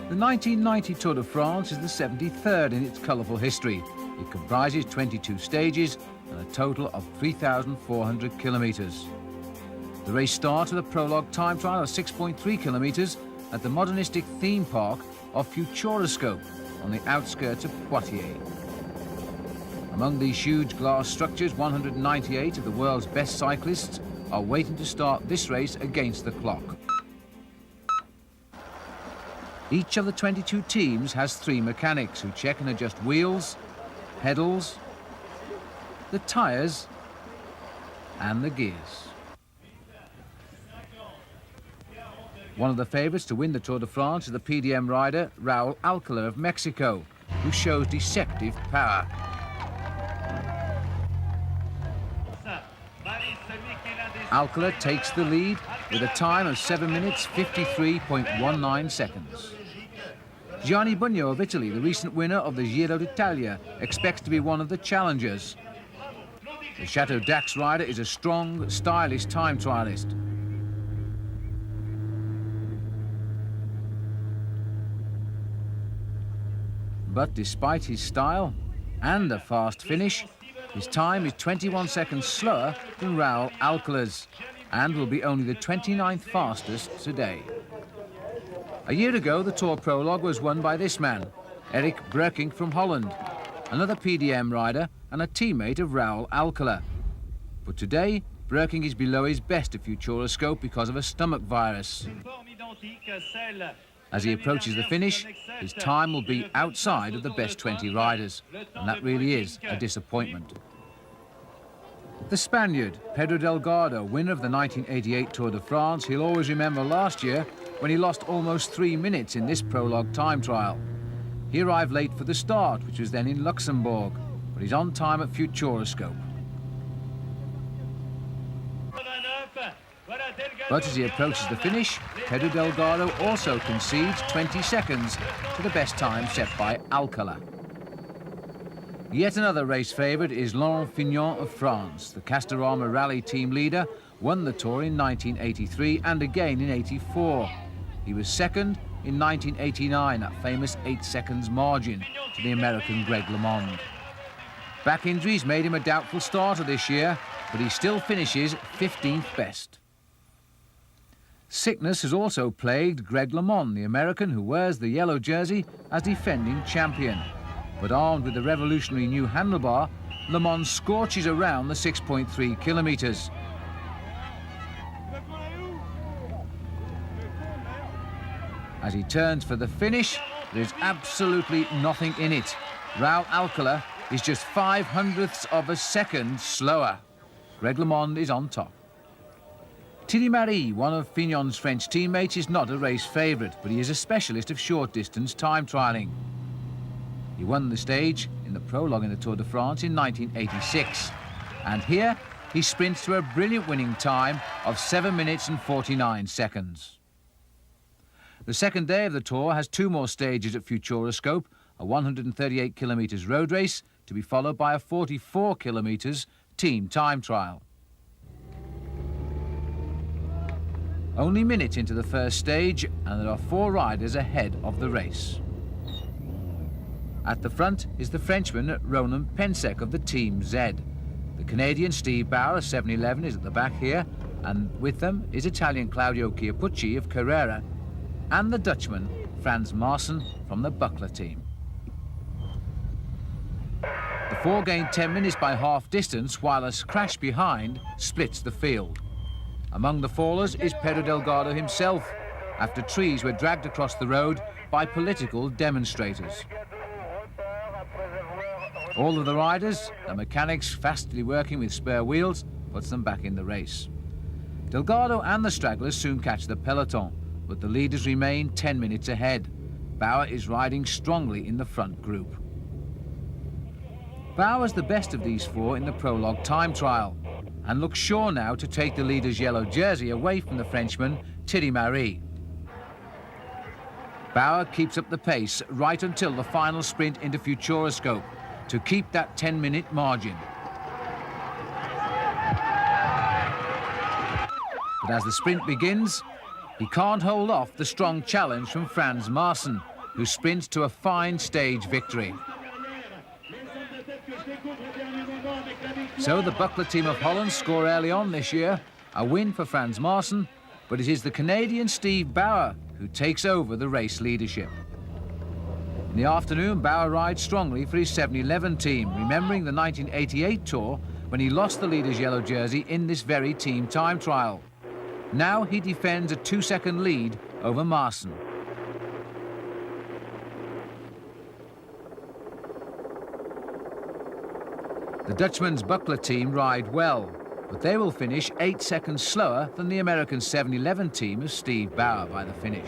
The 1990 Tour de France is the 73rd in its colourful history. It comprises 22 stages and a total of 3,400 kilometres. The race starts with a prologue time trial of 6.3 kilometres at the modernistic theme park of Futuroscope on the outskirts of Poitiers. Among these huge glass structures, 198 of the world's best cyclists are waiting to start this race against the clock. Each of the 22 teams has 3 mechanics who check and adjust wheels, pedals, the tyres and the gears. One of the favourites to win the Tour de France is the PDM rider Raul Alcala of Mexico, who shows deceptive power. Alcala takes the lead with a time of 7 minutes 53.19 seconds. Gianni Bugno of Italy, the recent winner of the Giro d'Italia, expects to be one of the challengers. The Chateau d'Ax rider is a strong, stylish time trialist. But despite his style and a fast finish, his time is 21 seconds slower than Raul Alcala's and will be only the 29th fastest today. A year ago, the Tour Prologue was won by this man, Erik Breukink from Holland, another PDM rider and a teammate of Raul Alcala. But today, Breukink is below his best at Futuroscope because of a stomach virus. As he approaches the finish, his time will be outside of the best 20 riders, and that really is a disappointment. The Spaniard, Pedro Delgado, winner of the 1988 Tour de France, he'll always remember last year when he lost almost 3 minutes in this prologue time trial. He arrived late for the start, which was then in Luxembourg, but he's on time at Futuroscope. But as he approaches the finish, Pedro Delgado also concedes 20 seconds to the best time set by Alcala. Yet another race favourite is Laurent Fignon of France. The Castorama Rally team leader won the Tour in 1983 and again in '84. He was second in 1989, that famous 8 seconds margin to the American Greg LeMond. Back injuries made him a doubtful starter this year, but he still finishes 15th best. Sickness has also plagued Greg LeMond, the American who wears the yellow jersey as defending champion. But armed with the revolutionary new handlebar, LeMond scorches around the 6.3 kilometres. As he turns for the finish, there is absolutely nothing in it. Raul Alcala is just 0.05 of a second slower. Greg LeMond is on top. Thierry Marey, one of Fignon's French teammates, is not a race favourite, but he is a specialist of short-distance time trialling. He won the stage in the prologue in the Tour de France in 1986. And here, he sprints to a brilliant winning time of 7 minutes and 49 seconds. The second day of the Tour has 2 more stages at Futuroscope, a 138 kilometres road race to be followed by a 44 kilometres team time trial. Only minutes into the first stage, and there are 4 riders ahead of the race. At the front is the Frenchman Ronan Pensek of the Team Z. The Canadian Steve Bauer of 7-Eleven is at the back here, and with them is Italian Claudio Chiappucci of Carrera, and the Dutchman Frans Maassen from the Buckler team. The 4 gained 10 minutes by half distance, while a crash behind splits the field. Among the fallers is Pedro Delgado himself, after trees were dragged across the road by political demonstrators. All of the riders, the mechanics fastly working with spare wheels, puts them back in the race. Delgado and the stragglers soon catch the peloton, but the leaders remain 10 minutes ahead. Bauer is riding strongly in the front group. Bauer's the best of these 4 in the prologue time trial, and looks sure now to take the leader's yellow jersey away from the Frenchman, Thierry Marey. Bauer keeps up the pace right until the final sprint into Futuroscope to keep that 10-minute margin. But as the sprint begins, he can't hold off the strong challenge from Frans Maassen, who sprint to a fine stage victory. So the buckler team of Holland score early on this year, a win for Frans Maassen, but it is the Canadian Steve Bauer who takes over the race leadership. In the afternoon, Bauer rides strongly for his 7-11 team, remembering the 1988 Tour when he lost the leader's yellow jersey in this very team time trial. Now he defends a 2-second lead over Maassen. The Dutchman's buckler team ride well, but they will finish 8 seconds slower than the American 7-11 team of Steve Bauer by the finish.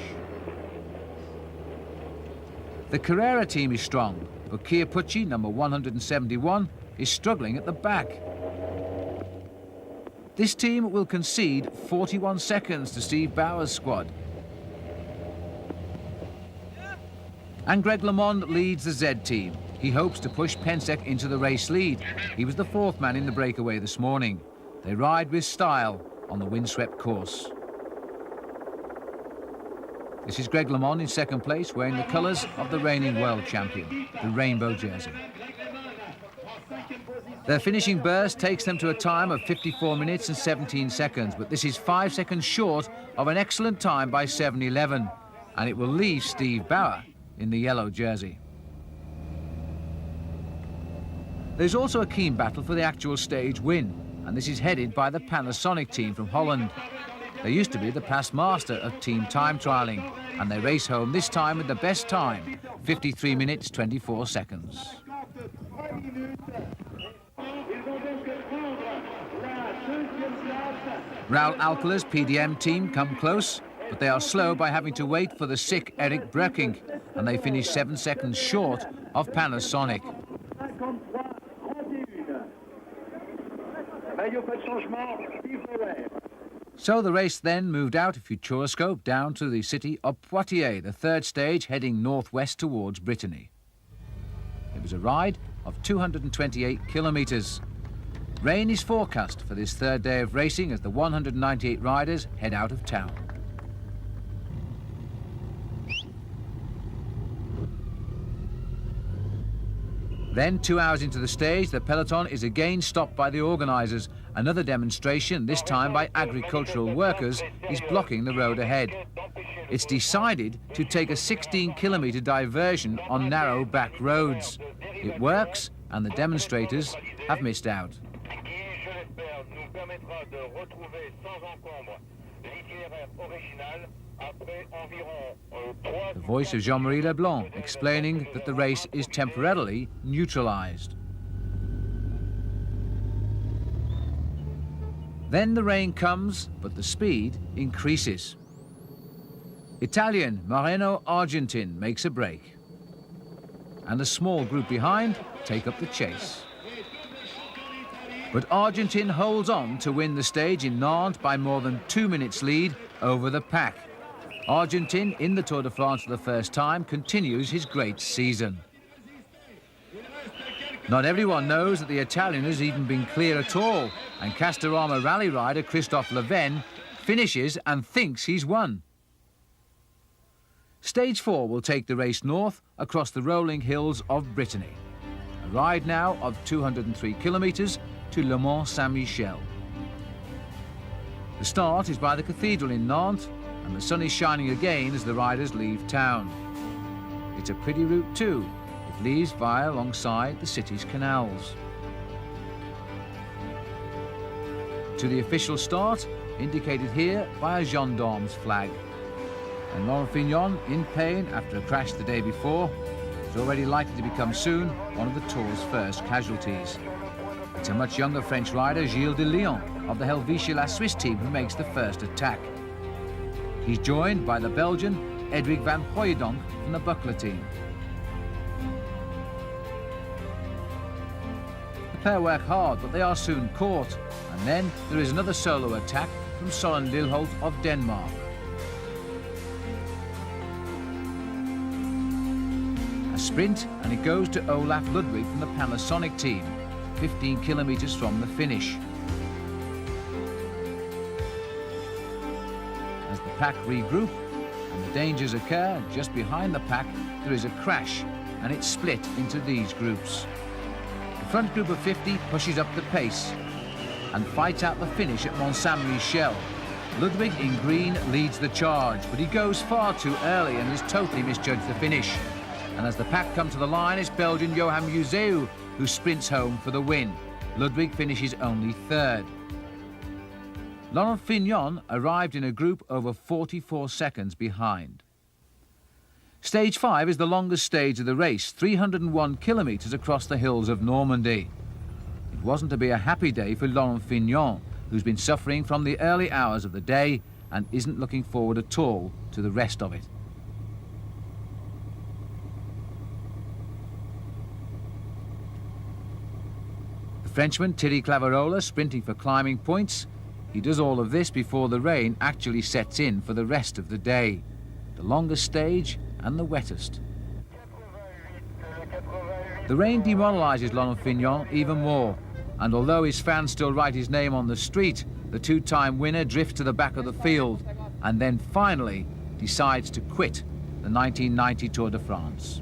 The Carrera team is strong, but Kia Pucci, number 171, is struggling at the back. This team will concede 41 seconds to Steve Bauer's squad. And Greg LeMond leads the Z team. He hopes to push Pensek into the race lead. He was the 4th man in the breakaway this morning. They ride with style on the windswept course. This is Greg LeMond in 2nd place, wearing the colours of the reigning world champion, the rainbow jersey. Their finishing burst takes them to a time of 54 minutes and 17 seconds, but this is 5 seconds short of an excellent time by 7-11, and it will leave Steve Bauer in the yellow jersey. There's also a keen battle for the actual stage win, and this is headed by the Panasonic team from Holland. They used to be the past master of team time trialling, and they race home this time with the best time, 53 minutes 24 seconds. Raoul Alcala's PDM team come close, but they are slow by having to wait for the sick Eric Breking, and they finish 7 seconds short of Panasonic. So the race then moved out of Futuroscope down to the city of Poitiers, the 3rd stage heading northwest towards Brittany. It was a ride of 228 kilometres. Rain is forecast for this 3rd day of racing as the 198 riders head out of town. Then, 2 hours into the stage, the peloton is again stopped by the organisers. Another demonstration, this time by agricultural workers, is blocking the road ahead. It's decided to take a 16-kilometre diversion on narrow back roads. It works, and the demonstrators have missed out. The voice of Jean-Marie Leblanc explaining that the race is temporarily neutralised. Then the rain comes, but the speed increases. Italian Moreno Argentin makes a break, and a small group behind take up the chase. But Argentin holds on to win the stage in Nantes by more than 2 minutes lead over the pack. Argentin, in the Tour de France for the first time, continues his great season. Not everyone knows that the Italian has even been clear at all, and Castorama rally rider Christophe Leven finishes and thinks he's won. Stage 4 will take the race north across the rolling hills of Brittany. A ride now of 203 kilometres to Le Mont Saint-Michel. The start is by the cathedral in Nantes, and the sun is shining again as the riders leave town. It's a pretty route too. It leads via alongside the city's canals. To the official start, indicated here by a gendarme's flag. And Laurent Fignon, in pain after a crash the day before, is already likely to become soon one of the Tour's first casualties. It's a much younger French rider, Gilles de Lyon, of the Helvetia La Suisse team, who makes the first attack. He's joined by the Belgian Edwig van Hooijdonk from the buckler team. The pair work hard, but they are soon caught. And then there is another solo attack from Søren Lilholt of Denmark. A sprint, and it goes to Olaf Ludwig from the Panasonic team, 15 kilometres from the finish. As the pack regroup, and the dangers occur just behind the pack, there is a crash, and it's split into these groups. The front group of 50 pushes up the pace and fights out the finish at Mont Saint-Michel. Ludwig in green leads the charge, but he goes far too early and has totally misjudged the finish. And as the pack come to the line, it's Belgian Johan Museeuw who sprints home for the win. Ludwig finishes only third. Laurent Fignon arrived in a group over 44 seconds behind. Stage 5 is the longest stage of the race, 301 kilometres across the hills of Normandy. It wasn't to be a happy day for Laurent Fignon, who's been suffering from the early hours of the day and isn't looking forward at all to the rest of it. The Frenchman Thierry Claverola sprinting for climbing points. He does all of this before the rain actually sets in for the rest of the day. The longest stage and the wettest. The rain demoralises Laurent Fignon even more, and although his fans still write his name on the street, the two-time winner drifts to the back of the field and then finally decides to quit the 1990 Tour de France.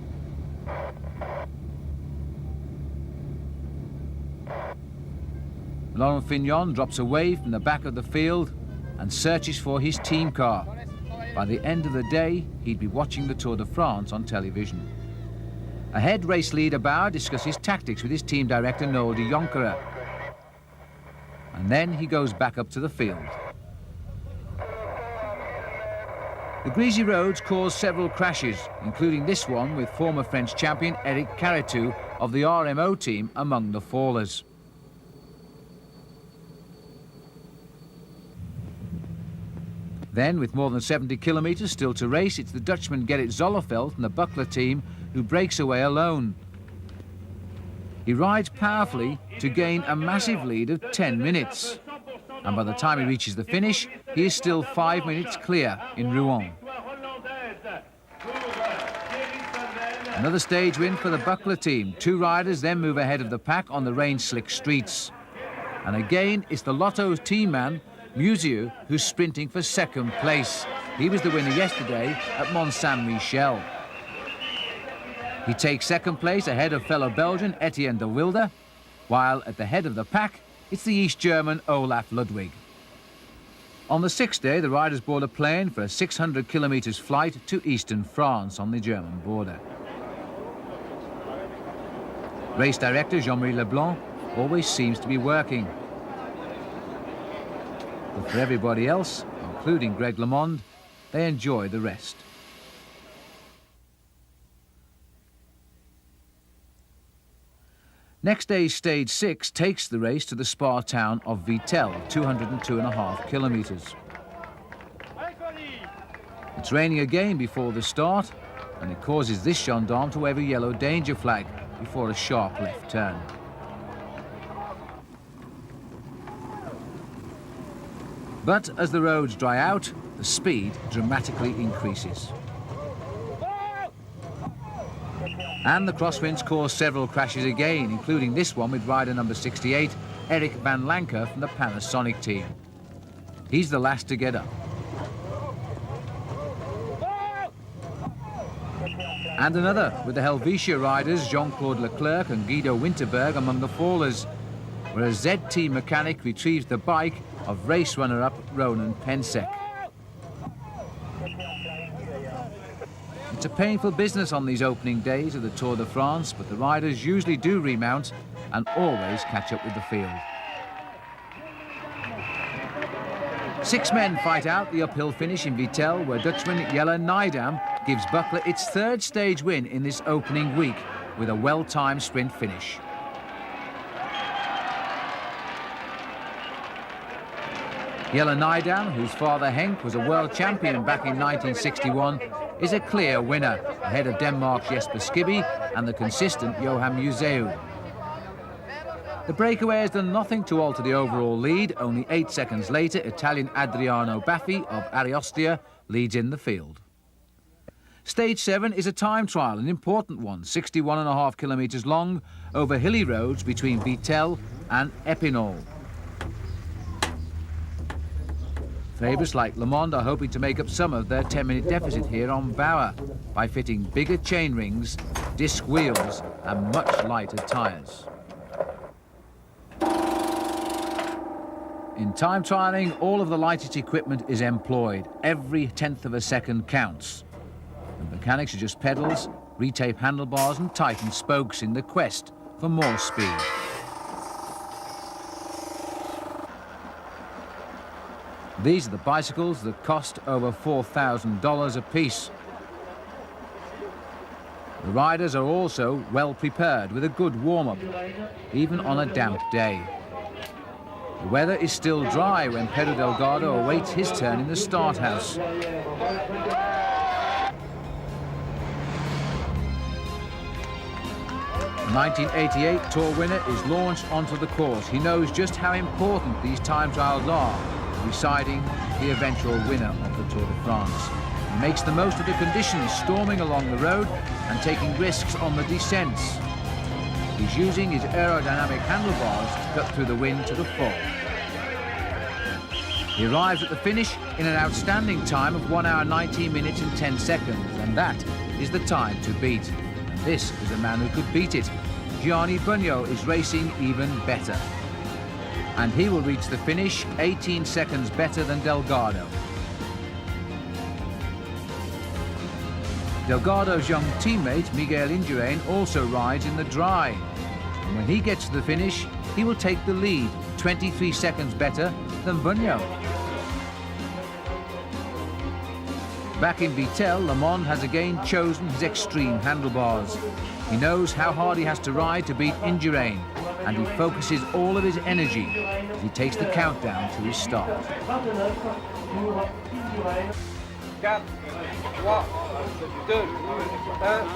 Laurent Fignon drops away from the back of the field and searches for his team car. By the end of the day, he'd be watching the Tour de France on television. Ahead, race leader Bauer discusses tactics with his team director Noel de Jonckere. And then he goes back up to the field. The greasy roads caused several crashes, including this one with former French champion Eric Carretou of the RMO team among the fallers. Then, with more than 70 kilometres still to race, it's the Dutchman Gerrit Zolleveld and the Buckler team who breaks away alone. He rides powerfully to gain a massive lead of 10 minutes. And by the time he reaches the finish, he is still 5 minutes clear in Rouen. Another stage win for the Buckler team. Two riders then move ahead of the pack on the rain-slick streets. And again, it's the Lotto team man, Museeuw, who's sprinting for second place. He was the winner yesterday at Mont Saint-Michel. He takes second place ahead of fellow Belgian Etienne de Wilde, while at the head of the pack, it's the East German Olaf Ludwig. On the sixth day, the riders board a plane for a 600 kilometres flight to eastern France on the German border. Race director Jean-Marie Leblanc always seems to be working. But for everybody else, including Greg LeMond, they enjoy the rest. Next day's stage 6 takes the race to the spa town of Vittel, 202.5 kilometres. It's raining again before the start, and it causes this gendarme to wave a yellow danger flag before a sharp left turn. But as the roads dry out, the speed dramatically increases. And the crosswinds cause several crashes again, including this one with rider number 68, Eric Van Lancker from the Panasonic team. He's the last to get up. And another, with the Helvetia riders Jean-Claude Leclerc and Guido Winterberg among the fallers, where a Z-Team mechanic retrieves the bike of race runner-up Ronan Pensek. It's a painful business on these opening days of the Tour de France, but the riders usually do remount and always catch up with the field. 6 men fight out the uphill finish in Vittel, where Dutchman Jelle Nijdam gives Buckler its third stage win in this opening week with a well-timed sprint finish. Jelle Nijdam, whose father Henk was a world champion back in 1961, is a clear winner, ahead of Denmark's Jesper Skibby and the consistent Johan Museeuw. The breakaway has done nothing to alter the overall lead. Only 8 seconds later, Italian Adriano Baffi of Ariostia leads in the field. Stage 7 is a time trial, an important one, 61.5 kilometres long, over hilly roads between Vittel and Epinal. For Favourites like Le Monde are hoping to make up some of their 10-minute deficit here on Bauer by fitting bigger chain rings, disc wheels and much lighter tyres. In time trialling, all of the lightest equipment is employed. Every tenth of a second counts. The mechanics adjust pedals, retape handlebars and tighten spokes in the quest for more speed. These are the bicycles that cost over $4,000 a piece. The riders are also well prepared with a good warm-up, even on a damp day. The weather is still dry when Pedro Delgado awaits his turn in the start house. The 1988 Tour winner is launched onto the course. He knows just how important these time trials are, deciding the eventual winner of the Tour de France. He makes the most of the conditions, storming along the road and taking risks on the descents. He's using his aerodynamic handlebars to cut through the wind to the full. He arrives at the finish in an outstanding time of 1 hour 19 minutes and 10 seconds, and that is the time to beat. And this is a man who could beat it. Gianni Bugno is racing even better. And he will reach the finish 18 seconds better than Delgado. Delgado's young teammate, Miguel Indurain, also rides in the dry. And when he gets to the finish, he will take the lead, 23 seconds better than Bugno. Back in Vittel, Le Monde has again chosen his extreme handlebars. He knows how hard he has to ride to beat Indurain, and he focuses all of his energy as he takes the countdown to his start. 4, 3, 2, 1.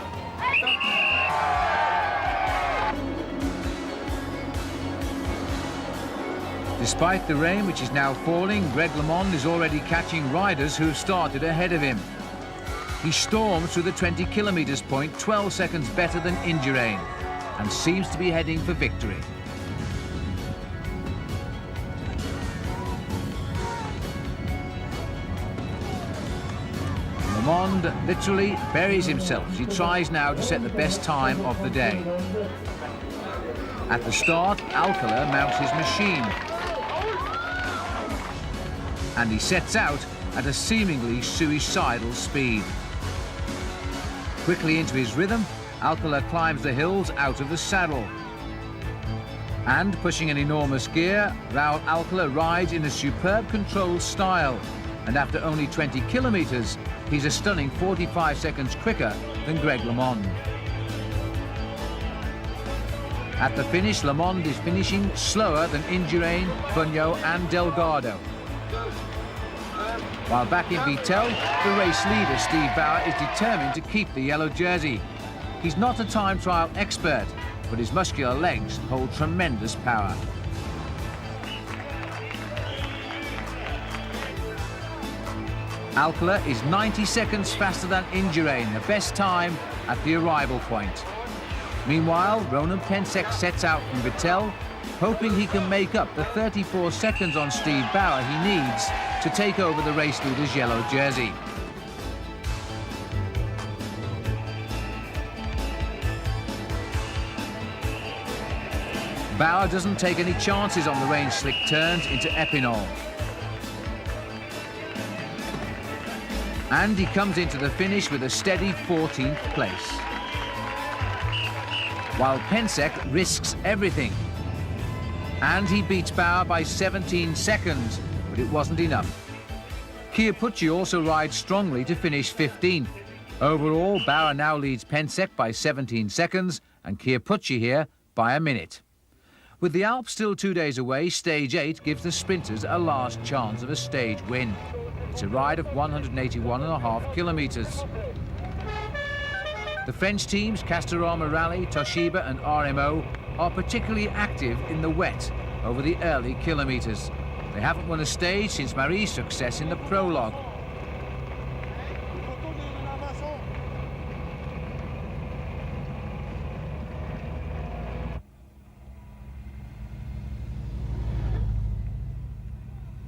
Despite the rain which is now falling, Greg LeMond is already catching riders who have started ahead of him. He storms through the 20 kilometres point 12 seconds better than Indurain and seems to be heading for victory. LeMond literally buries himself as he tries now to set the best time of the day. At the start, Alcala mounts his machine, and he sets out at a seemingly suicidal speed. Quickly into his rhythm, Alcala climbs the hills out of the saddle. And pushing an enormous gear, Raul Alcala rides in a superb controlled style. And after only 20 kilometres, he's a stunning 45 seconds quicker than Greg LeMond. At the finish, LeMond is finishing slower than Indurain, Bugno and Delgado. While back in Vittel, the race leader, Steve Bauer, is determined to keep the yellow jersey. He's not a time trial expert, but his muscular legs hold tremendous power. Alcala is 90 seconds faster than Indurain, the best time at the arrival point. Meanwhile, Ronan Pensek sets out from Vittel, hoping he can make up the 34 seconds on Steve Bauer he needs to take over the race leader's yellow jersey. Bauer doesn't take any chances on the rain-slick turns into Epinal. And he comes into the finish with a steady 14th place. While Pensek risks everything. And he beats Bauer by 17 seconds, but it wasn't enough. Chiappucci also rides strongly to finish 15th. Overall, Bauer now leads Pensek by 17 seconds and Chiappucci here by a minute. With the Alps still 2 days away, Stage 8 gives the sprinters a last chance of a stage win. It's a ride of 181.5 kilometres. The French teams Castorama Rally, Toshiba and RMO are particularly active in the wet over the early kilometres. They haven't won a stage since Marie's success in the prologue.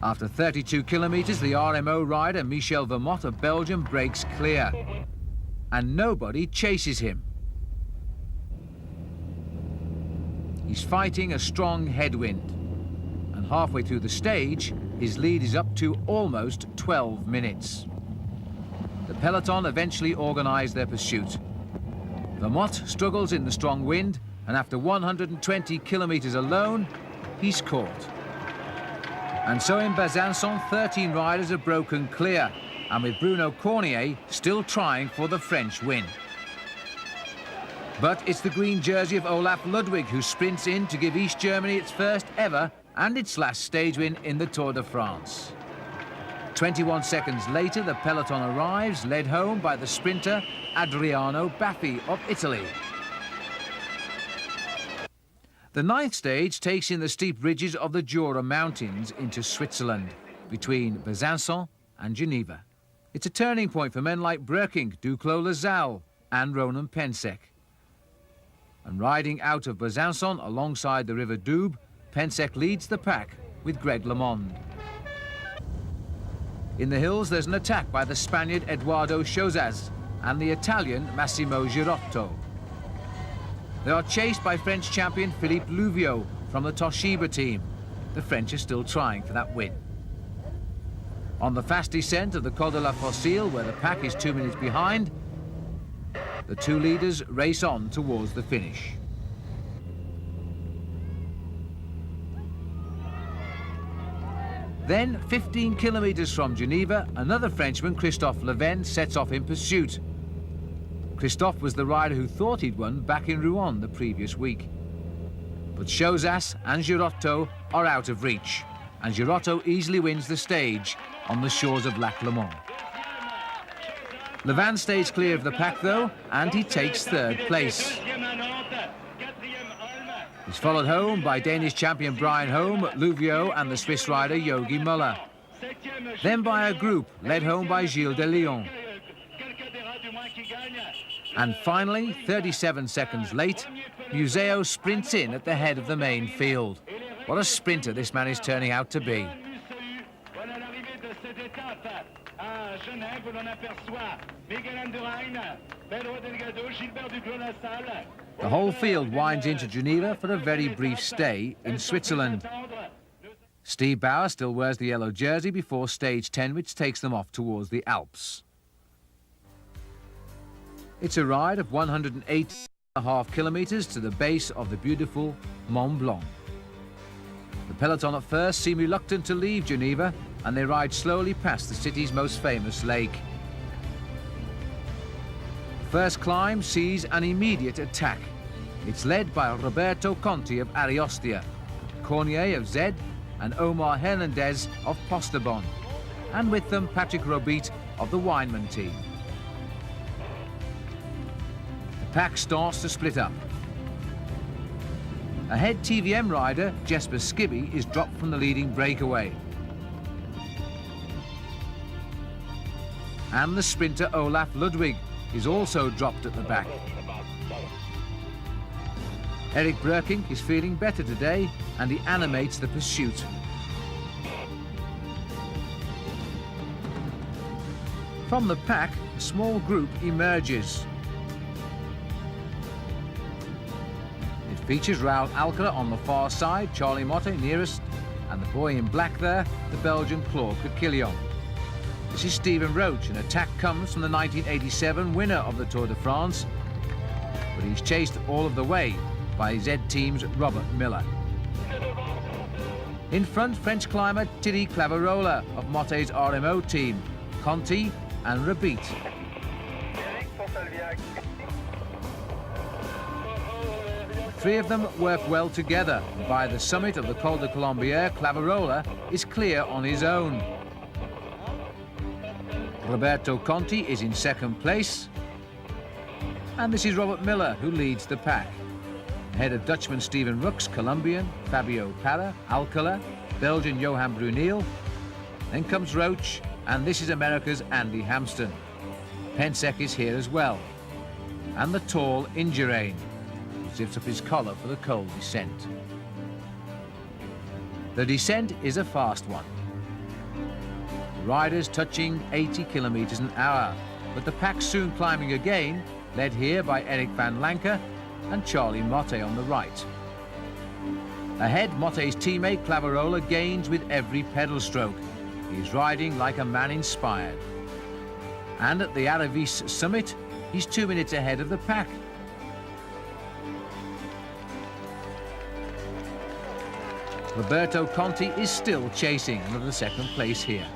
After 32 kilometres, the RMO rider Michel Vermote of Belgium breaks clear. And nobody chases him. He's fighting a strong headwind. And halfway through the stage, his lead is up to almost 12 minutes. The peloton eventually organise their pursuit. Vermote struggles in the strong wind, and after 120 kilometres alone, he's caught. And so in Besançon, 13 riders have broken clear, and with Bruno Cornier still trying for the French win. But it's the green jersey of Olaf Ludwig who sprints in to give East Germany its first ever and its last stage win in the Tour de France. 21 seconds later, the peloton arrives, led home by the sprinter Adriano Baffi of Italy. The ninth stage takes in the steep ridges of the Jura Mountains into Switzerland, between Besançon and Geneva. It's a turning point for men like Breukink, Duclos Lasalle and Ronan Pensek. And riding out of Besançon alongside the River Doubs, Pensek leads the pack with Greg LeMond. In the hills, there's an attack by the Spaniard Eduardo Chozas and the Italian Massimo Girotto. They are chased by French champion Philippe Louvio from the Toshiba team. The French are still trying for that win. On the fast descent of the Col de la Fosile, where the pack is 2 minutes behind, the two leaders race on towards the finish. Then, 15 kilometres from Geneva, another Frenchman, Christophe Leven, sets off in pursuit. Christophe was the rider who thought he'd won back in Rouen the previous week. But Chozas and Girotto are out of reach, and Girotto easily wins the stage on the shores of Lac Léman. Leven stays clear of the pack though, and he takes third place. He's followed home by Danish champion Brian Holm, Louvio and the Swiss rider Yogi Müller. Then by a group led home by Gilles de Lyon. And finally, 37 seconds late, Museo sprints in at the head of the main field. What a sprinter this man is turning out to be. The whole field winds into Geneva for a very brief stay in Switzerland. Steve Bauer still wears the yellow jersey before stage 10, which takes them off towards the Alps. It's a ride of 108.5 kilometres to the base of the beautiful Mont Blanc. The peloton at first seem reluctant to leave Geneva, and they ride slowly past the city's most famous lake. The first climb sees an immediate attack. It's led by Roberto Conti of Ariostia, Cornier of Zed, and Omar Hernandez of Postobon, and with them Patrick Robit of the Weinmann team. The pack starts to split up. Ahead, TVM rider Jesper Skibby is dropped from the leading breakaway. And the sprinter Olaf Ludwig is also dropped at the back. Eric Breukink is feeling better today, and he animates the pursuit. From the pack, a small group emerges. It features Raoul Alcala on the far side, Charlie Motte nearest, and the boy in black there, the Belgian Claude Quequillon. This is Stephen Roche. An attack comes from the 1987 winner of the Tour de France, but he's chased all of the way by Z Team's Robert Miller. In front, French climber Thierry Claverola of Motte's RMO team, Conti and Rabit. Three of them work well together. By the summit of the Col de Colombière, Claverola is clear on his own. Roberto Conti is in second place. And this is Robert Miller, who leads the pack. Ahead of Dutchman Steven Rooks, Colombian Fabio Parra, Alcala, Belgian Johan Bruneel. Then comes Roche, and this is America's Andy Hampston. Pensek is here as well. And the tall Indurain, who zips up his collar for the cold descent. The descent is a fast one. The riders touching 80 kilometers an hour, but the pack soon climbing again, led here by Eric van Lancker and Charlie Motte on the right. Ahead, Motte's teammate Clavarola gains with every pedal stroke. He's riding like a man inspired. And at the Aravis summit, he's 2 minutes ahead of the pack. Roberto Conti is still chasing another second place here.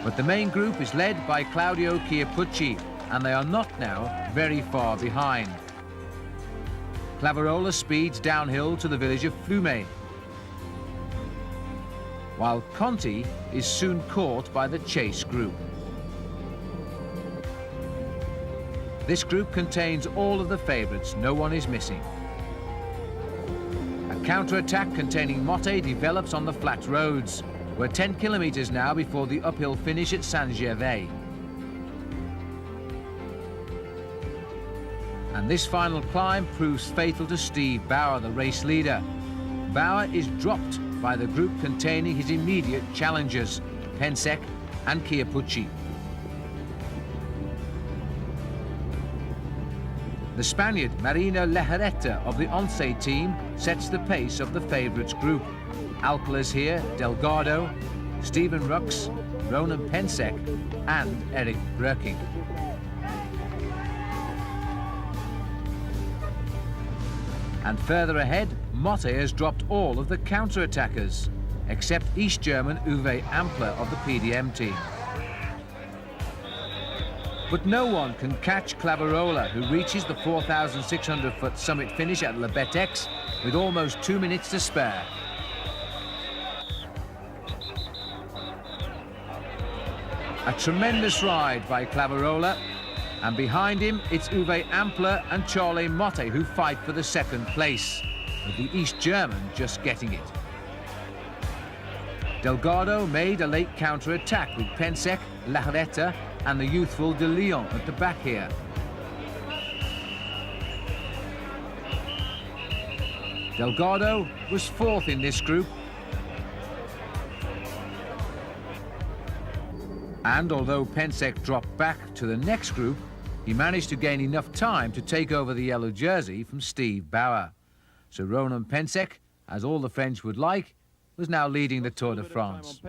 But the main group is led by Claudio Chiappucci, and they are not now very far behind. Clavarola speeds downhill to the village of Flumet, while Conti is soon caught by the chase group. This group contains all of the favourites, no one is missing. A counter-attack containing Motte develops on the flat roads. We're 10 kilometres now before the uphill finish at Saint-Gervais. And this final climb proves fatal to Steve Bauer, the race leader. Bauer is dropped by the group containing his immediate challengers, Pensek and Chiappucci. The Spaniard Marino Lejarreta of the Once team sets the pace of the favourites group. Alcala's here, Delgado, Stephen Rux, Ronan Pensek and Eric Breking. And further ahead, Motte has dropped all of the counter-attackers, except East German Uwe Ampler of the PDM team. But no one can catch Clavarola, who reaches the 4,600-foot summit finish at Le Betex with almost 2 minutes to spare. A tremendous ride by Clavarola, and behind him it's Uwe Ampler and Charlie Motte who fight for the second place, with the East German just getting it. Delgado made a late counter-attack with Pensek, Lejarreta and the youthful De Leon at the back here. Delgado was fourth in this group. And although Pensek dropped back to the next group, he managed to gain enough time to take over the yellow jersey from Steve Bauer. So Ronan Pensek, as all the French would like, was now leading the Tour de France.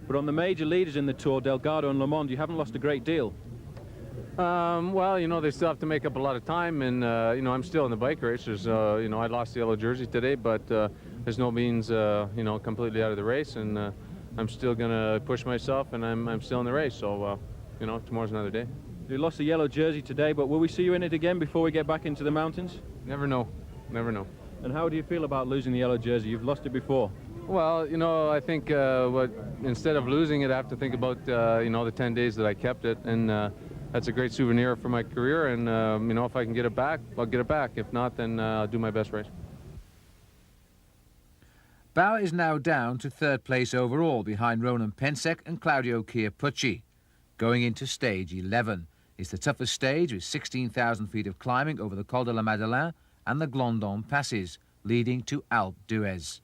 But on the major leaders in the Tour, Delgado and Le Monde, you haven't lost a great deal. Well, you know, they still have to make up a lot of time, and you know, I'm still in the bike race. There's, you know, I lost the yellow jersey today, but there's no means, you know, completely out of the race, and I'm still gonna push myself, and I'm still in the race. So, you know, tomorrow's another day. You lost the yellow jersey today, but will we see you in it again before we get back into the mountains? Never know. Never know. And how do you feel about losing the yellow jersey? You've lost it before. Well, you know, I think instead of losing it, I have to think about, you know, the 10 days that I kept it, and that's a great souvenir for my career, and, you know, if I can get it back, I'll get it back. If not, then I'll do my best race. Bauer is now down to third place overall, behind Ronan Pensek and Claudio Chiappucci. Going into stage 11. It's the toughest stage, with 16,000 feet of climbing over the Col de la Madeleine and the Glandon passes, leading to Alpe d'Huez.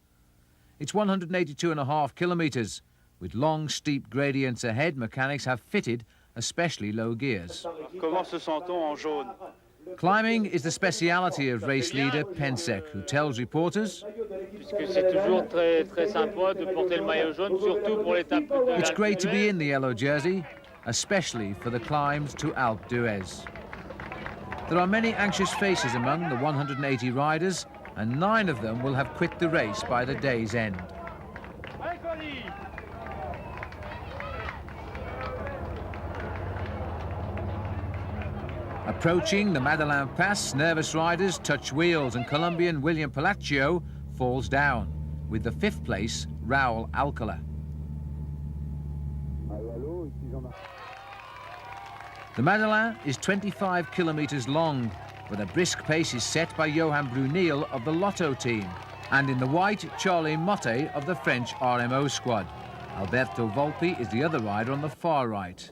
It's 182.5 kilometres. With long, steep gradients ahead, mechanics have fitted especially low gears. Climbing is the speciality of race leader Pensek, who tells reporters, it's great to be in the yellow jersey, especially for the climbs to Alpe d'Huez. There are many anxious faces among the 180 riders, and 9 of them will have quit the race by the day's end. Approaching the Madeleine Pass, nervous riders touch wheels, and Colombian William Palacio falls down, with the 5th place, Raul Alcala. The Madeleine is 25 kilometres long, but a brisk pace is set by Johan Bruneel of the Lotto team, and in the white, Charlie Motte of the French RMO squad. Alberto Volpi is the other rider on the far right.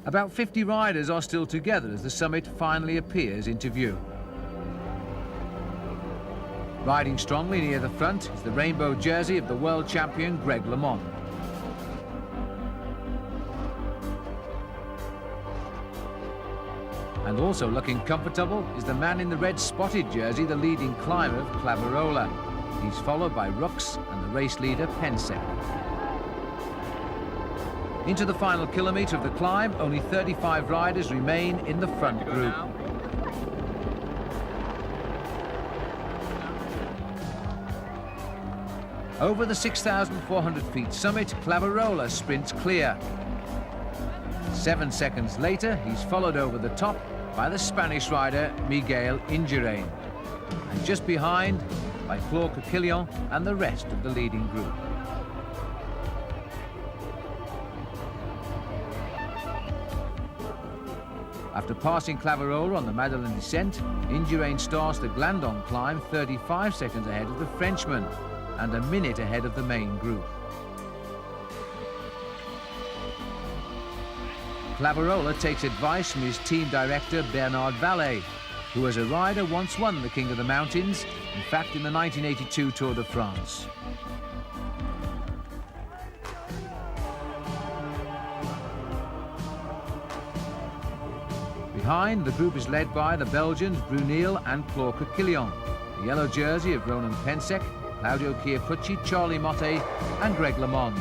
About 50 riders are still together as the summit finally appears into view. Riding strongly near the front is the rainbow jersey of the world champion Greg LeMond. And also looking comfortable is the man in the red spotted jersey, the leading climber of Clavarola. He's followed by Rux and the race leader Pensek. Into the final kilometre of the climb, only 35 riders remain in the front group. Over the 6,400 feet summit, Clavarola sprints clear. 7 seconds later, he's followed over the top by the Spanish rider Miguel Indurain, and just behind by Claude Coquillon and the rest of the leading group. After passing Clavarola on the Madeleine descent, Indurain starts the Glandon climb 35 seconds ahead of the Frenchman and a minute ahead of the main group. Clavarola takes advice from his team director Bernard Vallée, who as a rider once won the King of the Mountains, in fact in the 1982 Tour de France. Behind, the group is led by the Belgians Brunel and Claude Coquillon, the yellow jersey of Ronan Pensek, Claudio Chiappucci, Charlie Motte and Greg LeMond,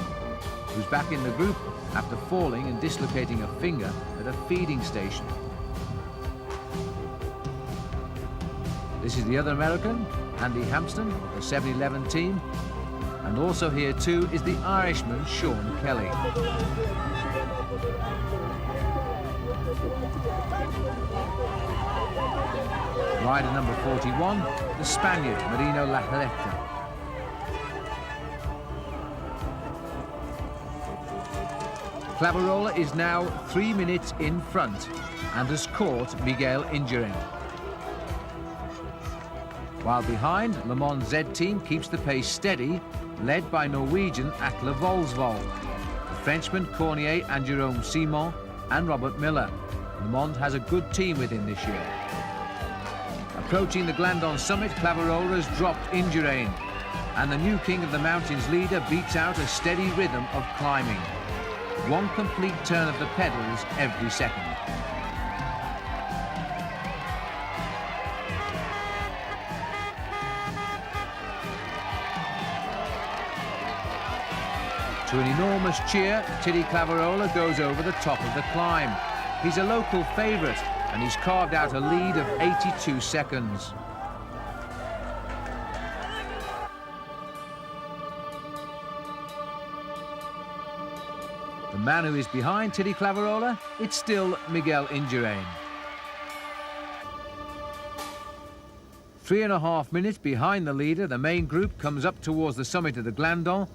who's back in the group after falling and dislocating a finger at a feeding station. This is the other American, Andy Hampston, of the 7-11 team, and also here too is the Irishman Sean Kelly. Rider number 41, the Spaniard Marino Lajereta. Clavarola is now 3 minutes in front and has caught Miguel Indurain. While behind, Le Mans Z team keeps the pace steady, led by Norwegian Atle Volsvold, the Frenchman Cornier and Jerome Simon and Robert Miller. Le Mans has a good team with him this year. Approaching the Glandon summit, Clavarola has dropped Indurain, and the new King of the Mountains leader beats out a steady rhythm of climbing. One complete turn of the pedals every second. To an enormous cheer, Titty Clavarola goes over the top of the climb. He's a local favourite, and he's carved out a lead of 82 seconds. The man who is behind Titty Clavarola, it's still Miguel Indurain. 3.5 minutes behind the leader, the main group comes up towards the summit of the Glandon,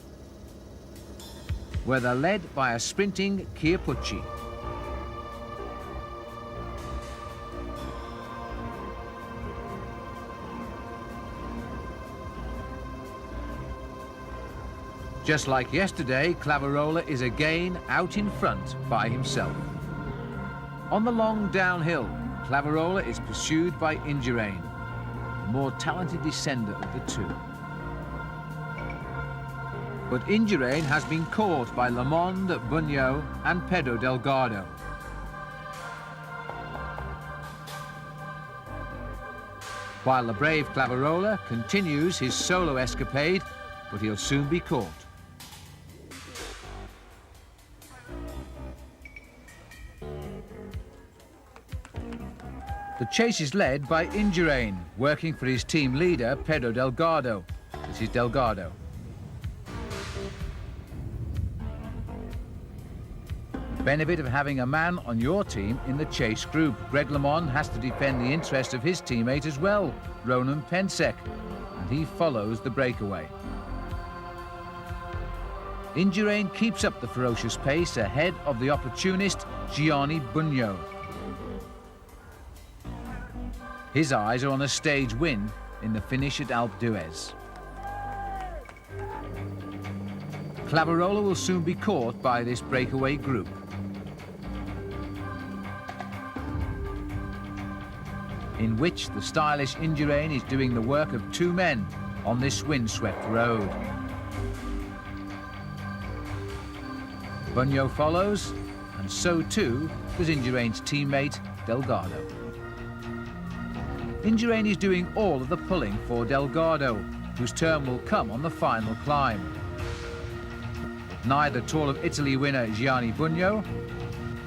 where they're led by a sprinting Chiappucci. Just like yesterday, Clavarola is again out in front by himself. On the long downhill, Clavarola is pursued by Indurain, the more talented descender of the two. But Indurain has been caught by LeMond, Bugnot and Pedro Delgado. While the brave Clavarola continues his solo escapade, but he'll soon be caught. The chase is led by Indurain, working for his team leader, Pedro Delgado. This is Delgado. The benefit of having a man on your team in the chase group. Greg LeMond has to defend the interest of his teammate as well, Ronan Pensek, and he follows the breakaway. Indurain keeps up the ferocious pace ahead of the opportunist Gianni Bugnot. His eyes are on a stage win in the finish at Alpe d'Huez. Clavarola will soon be caught by this breakaway group. In which the stylish Indurain is doing the work of two men, on this windswept road. Bunyo follows, and so too does Indurain's teammate Delgado. Indurain is doing all of the pulling for Delgado, whose turn will come on the final climb. Neither Tour of Italy winner Gianni Bunyo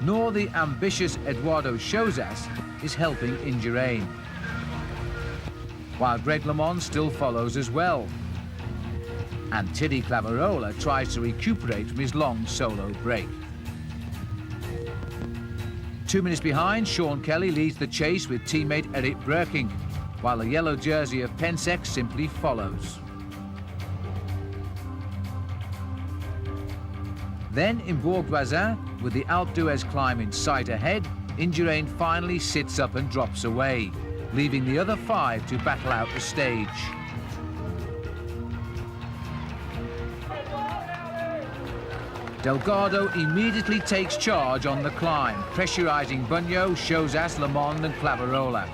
nor the ambitious Eduardo Chozas is helping Indurain, while Greg LeMond still follows as well. And Thierry Claverola tries to recuperate from his long solo break. 2 minutes behind, Sean Kelly leads the chase with teammate Eric Breukink, while the yellow jersey of Pensek simply follows. Then in Bourg-Voisin, with the Alpe d'Huez climb in sight ahead, Indurain finally sits up and drops away, leaving the other 5 to battle out the stage. Delgado immediately takes charge on the climb, pressurizing Bunyo, Chozas, LeMond and Claverola.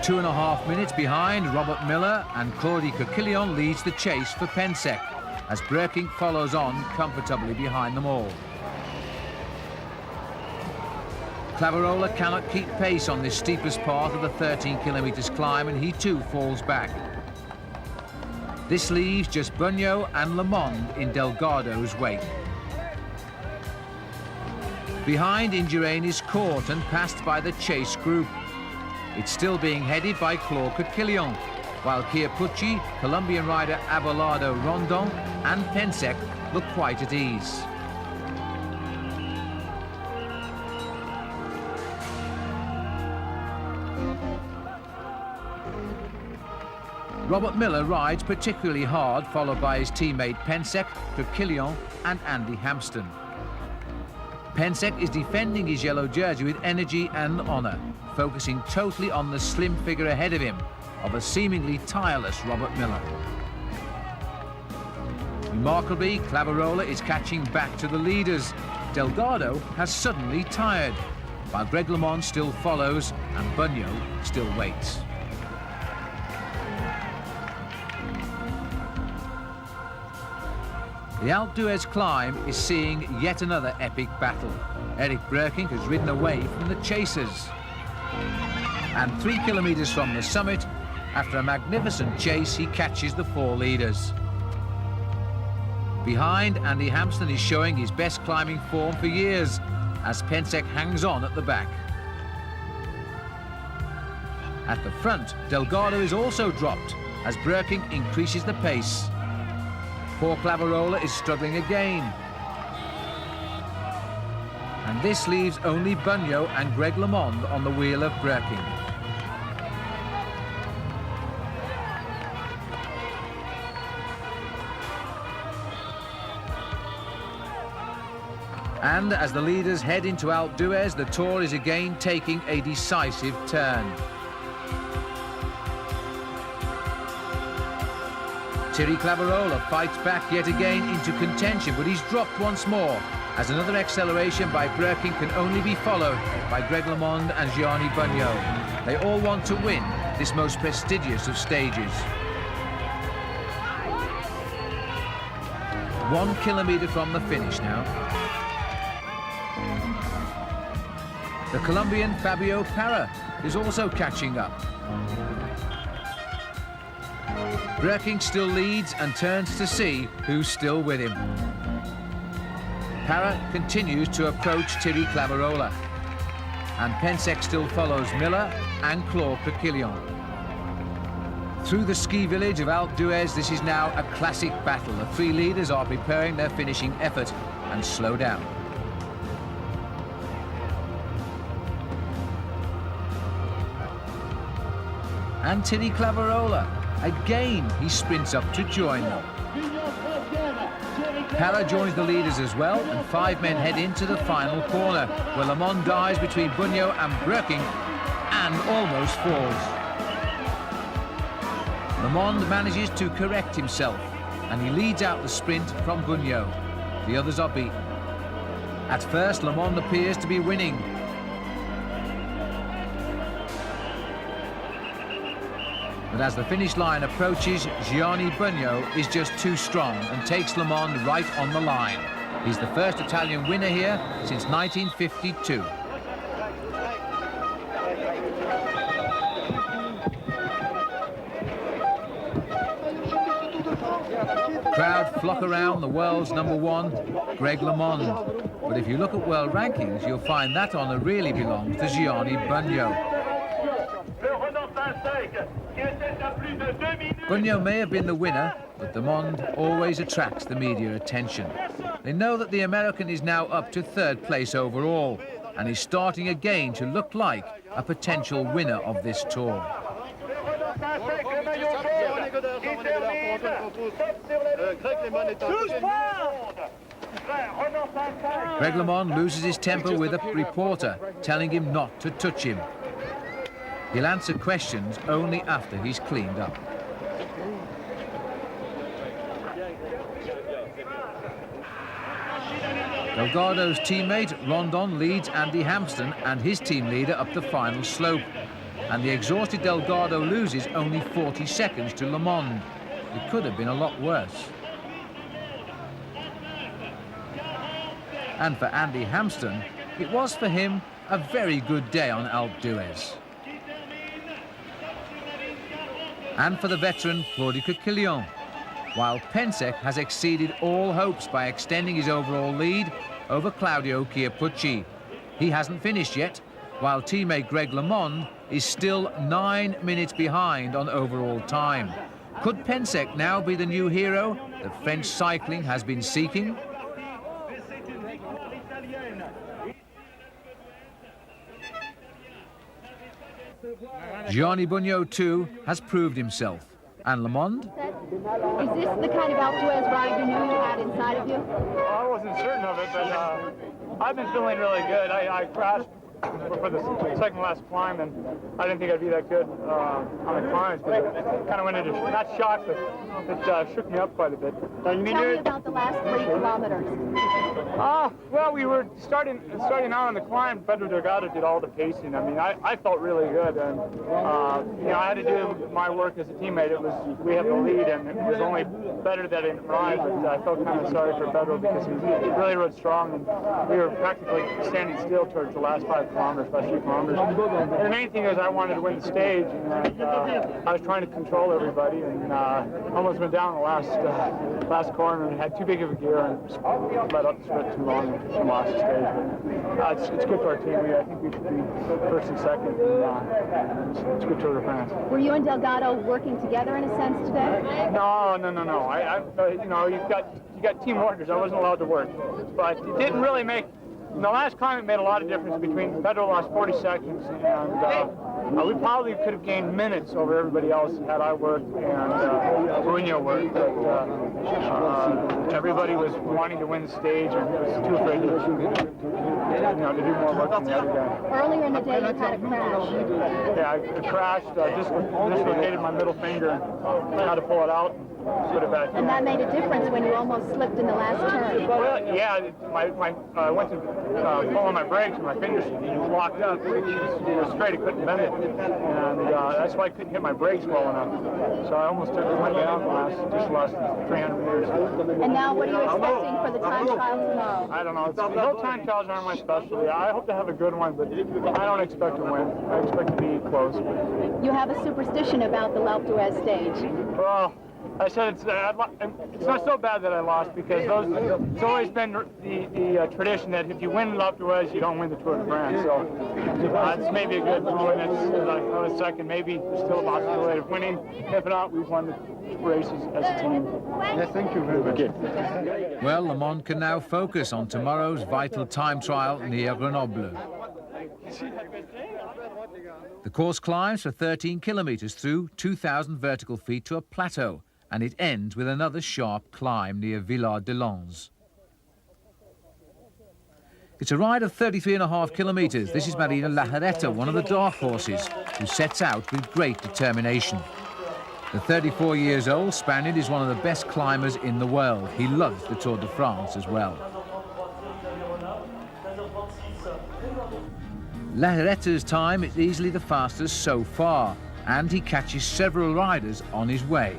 Two and a half minutes behind, Robert Miller and Claude Coquillon leads the chase for Pensek, as Breukink follows on comfortably behind them all. Claverola cannot keep pace on this steepest part of the 13 kilometers climb, and he too falls back. This leaves just Bunyo and LeMond in Delgado's wake. Behind, Indurain is caught and passed by the chase group. It's still being headed by Claude Coquillon, while Chiappucci, Colombian rider Abelardo Rondon and Pensek look quite at ease. Robert Miller rides particularly hard, followed by his teammate Pensek, Coquillon and Andy Hampsten. Pensek is defending his yellow jersey with energy and honour, focusing totally on the slim figure ahead of him of a seemingly tireless Robert Miller. Remarkably, Claverola is catching back to the leaders. Delgado has suddenly tired, while Greg LeMond still follows and Bunyo still waits. The Alpe d'Huez climb is seeing yet another epic battle. Eric Breukink has ridden away from the chasers. And 3 kilometers from the summit, after a magnificent chase, he catches the 4 leaders. Behind, Andy Hampsten is showing his best climbing form for years, as Pensek hangs on at the back. At the front, Delgado is also dropped, as Breukink increases the pace. Poor Claverola is struggling again. And this leaves only Bunyo and Greg LeMond on the wheel of Breukink. And as the leaders head into Alpe d'Huez, the Tour is again taking a decisive turn. Thierry Claverola fights back yet again into contention, but he's dropped once more, as another acceleration by Breukink can only be followed by Greg LeMond and Gianni Bunyo. They all want to win this most prestigious of stages. 1 kilometer from the finish now. The Colombian Fabio Parra is also catching up. Breukink still leads and turns to see who's still with him. Parra continues to approach Thierry Claverola, and Pensek still follows Miller and Claude Coquillon. Through the ski village of Alpe d'Huez, this is now a classic battle. The 3 leaders are preparing their finishing effort and slow down. And Thierry Claverola, again he sprints up to join them. Parra joins the leaders as well, and 5 men head into the final corner, where LeMond dives between Bunyo and Breukink and almost falls. LeMond manages to correct himself, and he leads out the sprint from Bunyo. The others are beaten. At first, LeMond appears to be winning. But as the finish line approaches, Gianni Bugno is just too strong and takes Le Monde right on the line. He's the first Italian winner here since 1952. Crowd flock around the world's #1, Greg LeMond. But if you look at world rankings, you'll find that honour really belongs to Gianni Bugno. Bugno may have been the winner, but LeMond always attracts the media attention. They know that the American is now up to 3rd place overall, and is starting again to look like a potential winner of this tour. Greg LeMond loses his temper with a reporter, telling him not to touch him. He'll answer questions only after he's cleaned up. Delgado's teammate Rondon leads Andy Hampsten and his team leader up the final slope. And the exhausted Delgado loses only 40 seconds to LeMond. It could have been a lot worse. And for Andy Hampsten, it was for him a very good day on Alpe d'Huez. And for the veteran Claude Quillion, while Pensek has exceeded all hopes by extending his overall lead over Claudio Chiappucci. He hasn't finished yet, while teammate Greg LeMond is still 9 minutes behind on overall time. Could Pensek now be the new hero that French cycling has been seeking? Gianni Bugno too has proved himself. And LeMond? Is this the kind of Alpe d'Huez ride you knew you had inside of you? Well, I wasn't certain of it, but I've been feeling really good. I crashed for the second last climb, and I didn't think I'd be that good on the climbs, but it kind of went into, not shock, but it shook me up quite a bit. Tell me about the last 3 kilometers. Well, we were starting out on the climb. Pedro Delgado did all the pacing. I mean, I felt really good, and you know, I had to do my work as a teammate. We had the lead, and it was only better that I didn't ride, but I felt kind of sorry for Pedro because he really rode strong, and we were practically standing still towards the last 5 kilometers, last 3 kilometers. And the main thing is I wanted to win the stage, and I was trying to control everybody, and almost went down the last corner and had too big of a gear and let up the sprint too long and lost the stage. But it's good for our team. I think we should be 1st and 2nd, and it's good Tour de France. Were you and Delgado working together in a sense today? No. You know, you got team orders. I wasn't allowed to work, but it didn't really make. In the last climb, it made a lot of difference between Pedro lost 40 seconds, and we probably could have gained minutes over everybody else had I worked and Bugno worked. But everybody was wanting to win the stage and was too afraid to do more work than the other guy. Earlier in the day, you had a crash. Yeah, I crashed, dislocated my middle finger, and had to pull it out. Put it back. And that made a difference when you almost slipped in the last turn. Well, yeah, I went to pull on my brakes and my fingers locked up. It was straight, I couldn't bend it. And that's why I couldn't hit my brakes well enough. So I almost went down the last 300 meters. And now what are you expecting for the time trial tomorrow? I don't know. No time trials aren't my specialty. I hope to have a good one, but I don't expect to win. I expect to be close. You have a superstition about the Alpe d'Huez stage. Well, I said it's not so bad that I lost because it's always been the tradition that if you win Alpe d'Huez, you don't win the Tour de France. So it's maybe a good one. It's like a second. Maybe there's still a possibility of winning. If not, we've won the races as a team. Yes, thank you very much. Well, LeMond can now focus on tomorrow's vital time trial near Grenoble. The course climbs for 13 kilometers through 2,000 vertical feet to a plateau, and it ends with another sharp climb near Villard de Lans. It's a ride of 33.5 kilometers. This is Marina Larreta, one of the dark horses, who sets out with great determination. The 34 years old Spaniard is one of the best climbers in the world. He loves the Tour de France as well. Larreta's time is easily the fastest so far, and he catches several riders on his way.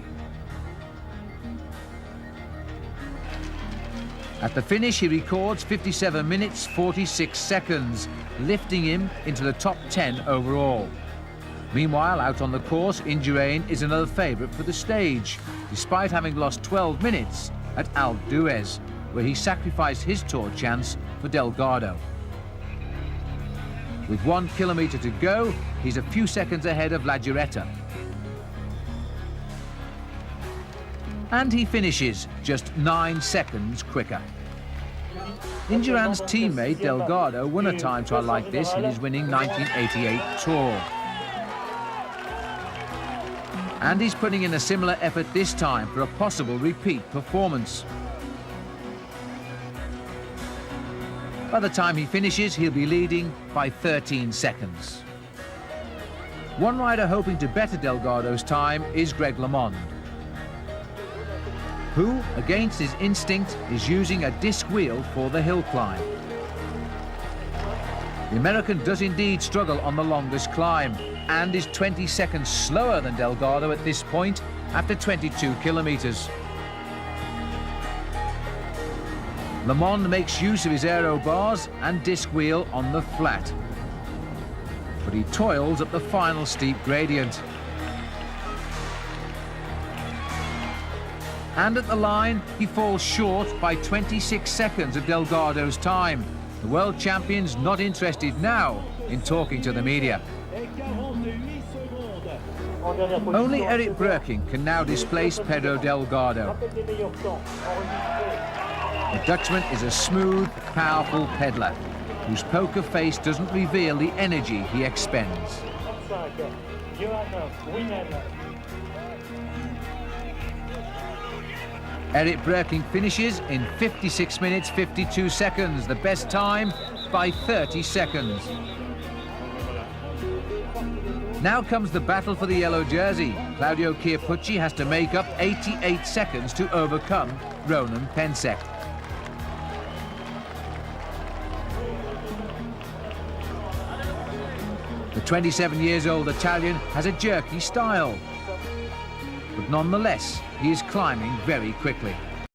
At the finish, he records 57 minutes 46 seconds, lifting him into the top 10 overall. Meanwhile, out on the course, Indurain is another favourite for the stage, despite having lost 12 minutes at Alpe d'Huez, where he sacrificed his Tour chance for Delgado. With 1 kilometre to go, he's a few seconds ahead of La Giretta. And he finishes just 9 seconds quicker. Indurain's teammate Delgado won a time trial like this in his winning 1988 Tour. And he's putting in a similar effort this time for a possible repeat performance. By the time he finishes, he'll be leading by 13 seconds. One rider hoping to better Delgado's time is Greg LeMond, who, against his instinct, is using a disc wheel for the hill climb. The American does indeed struggle on the longest climb and is 20 seconds slower than Delgado at this point after 22 kilometres. LeMond makes use of his aero bars and disc wheel on the flat, but he toils up the final steep gradient. And at the line, he falls short by 26 seconds of Delgado's time. The world champion's not interested now in talking to the media. Only Eric Breukink can now displace Pedro Delgado. The Dutchman is a smooth, powerful peddler, whose poker face doesn't reveal the energy he expends. Eric Breukink finishes in 56 minutes 52 seconds, the best time by 30 seconds. Now comes the battle for the yellow jersey. Claudio Chiappucci has to make up 88 seconds to overcome Ronan Pensek. The 27-year-old Italian has a jerky style, but nonetheless, he is climbing very quickly.